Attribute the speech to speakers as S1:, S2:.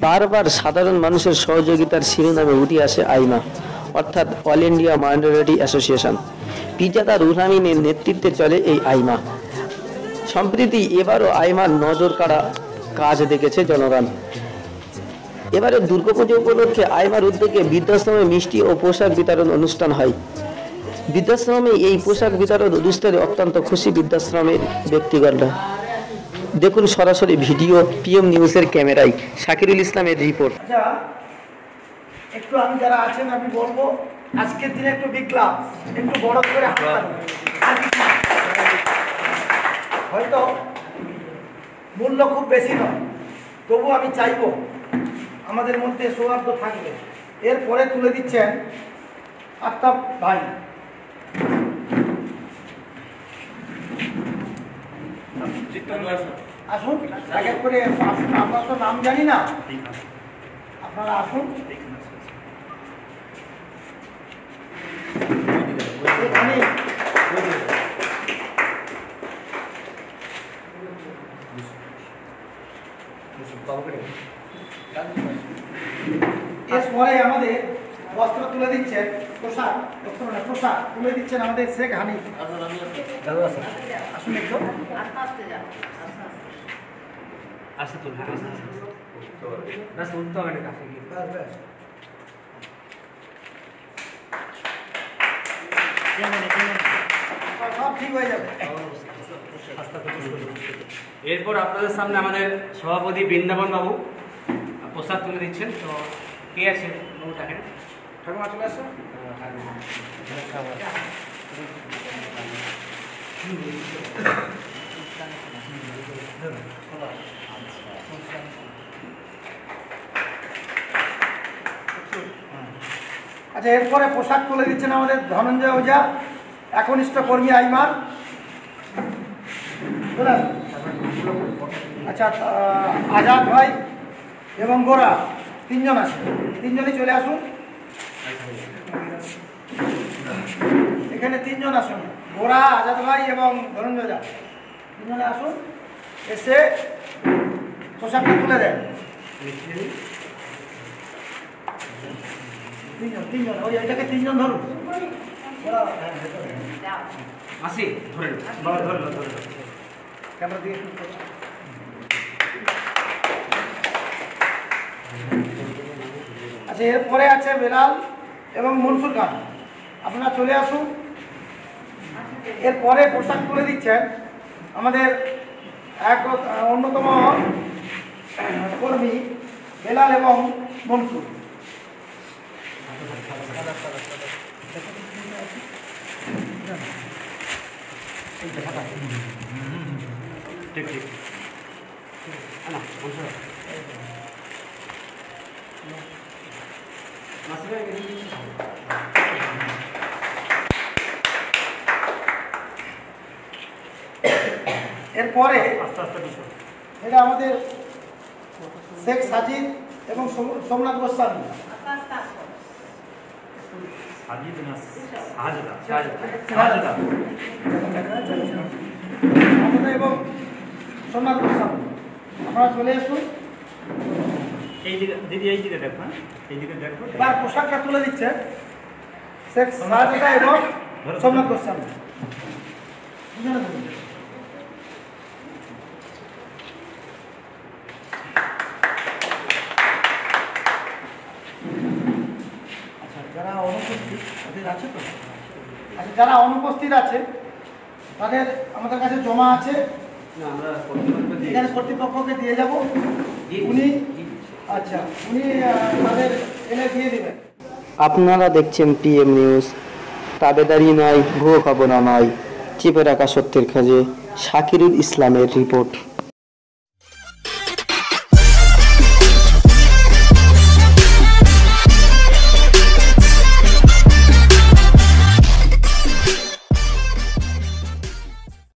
S1: বারবার সাধারণ মানুষের সহযোগিতার শিরোনামে উঠে আসে আইমা, অর্থাৎ অল ইন্ডিয়া মাইনরিটি অ্যাসোসিয়েশন। পিজাদা রুহুল আমিনের নেতৃত্বে চলে এই আইমা। সম্প্রতি এবারও আইমার নজর কাড়া কাজ দেখেছে জনগণ। এবারে দুর্গাপুজো উপলক্ষে আইমার উদ্যোগে বৃদ্ধাশ্রমে মিষ্টি ও পোশাক বিতরণ অনুষ্ঠান হয়। বৃদ্ধাশ্রমে এই পোশাক বিতরণ অনুষ্ঠানে অত্যন্ত খুশি বৃদ্ধাশ্রমের ব্যক্তিগণরা। দেখুন সরাসরি ভিডিও পিএম নিউজের ক্যামেরায় শাকিরুল ইসলামের রিপোর্ট।
S2: আচ্ছা, একটু আমি যারা আছেন আমি বলবো আজকের দিনে একটু বিপ্লব একটু বড় করে হয়তো মূল্য খুব বেশি নয়, তবু আমি চাইবো আমাদের মধ্যে সৌহার্দ্য থাকবে। এরপরে তুলে দিচ্ছেন আফতাব ভাই। আসুন এক এক করে, আপনার তো নাম জানি না, আপনারা আসুন। এরপরে আমাদের বস্ত্র তুলে দিচ্ছেন, পোশাক পোশাক তুলে দিচ্ছেন আমাদের শেখ হানিফ। আসুন একটু সব ঠিক হয়ে যাবে।
S3: এরপর আপনাদের সামনে আমাদের সভাপতি বৃন্দাবন বাবু প্রসাদ তুলে দিচ্ছেন। তো কে আছে বাবু? দেখেন
S2: ঠাকুমা চলে আসো। আচ্ছা, এরপরে পোশাক তুলে দিচ্ছেন আমাদের ধনঞ্জয় ওঝা, একনিষ্ঠ কর্মী আইমার। আচ্ছা, আজাদ ভাই এবং গোরা তিনজন আছে, তিনজনই চলে আসুন। এখানে তিনজন আসুন, গোরা, আজাদ ভাই এবং ধনঞ্জয় দা, তিনজনে আসুন, এসে পোশাকটা তুলে দেন। তিনজন ওই এটাকে তিনজন ধরুন।
S3: আসি ধরে
S2: ক্যামেরা দিয়ে। আচ্ছা, এরপরে আছে বেলাল এবং মনসুর খান, আপনারা চলে আসুন। এরপরে পোশাক তুলে দিচ্ছেন আমাদের এক অন্যতম কর্মী বেলাল এবং মনসুর।
S3: ঠিক ঠিক
S2: এরপরে এটা আমাদের শেখ সাজিদ এবং সোমনাথ গোস্বামী এবং সোমনাথ গোস্বামী, আপনারা চলে আসুন।
S3: এই দিকে দিদি, এই দিকে দেখো, এই দিকে দেখো।
S2: এবার পোশাকটা তুলে দিচ্ছে শেখ সাজিদা এবং সোমনাথ গোস্বামী। যারা অনুপস্থিত তাদের আছে তো? আচ্ছা, যারা অনুপস্থিত আছে তাদের আমাদের কাছে জমা আছে, এখানে কর্তৃপক্ষকে দিয়ে যাব। উনি আচ্ছা উনি তাদের এনে দিয়ে দেবেন।
S1: আপনারা দেখছেন পিএম নিউজ, তাবেদারি নয়, ভুয়ো খবর নয়, চেপে রাখা সত্যের খোঁজে শাকিরুল ইসলামের রিপোর্ট।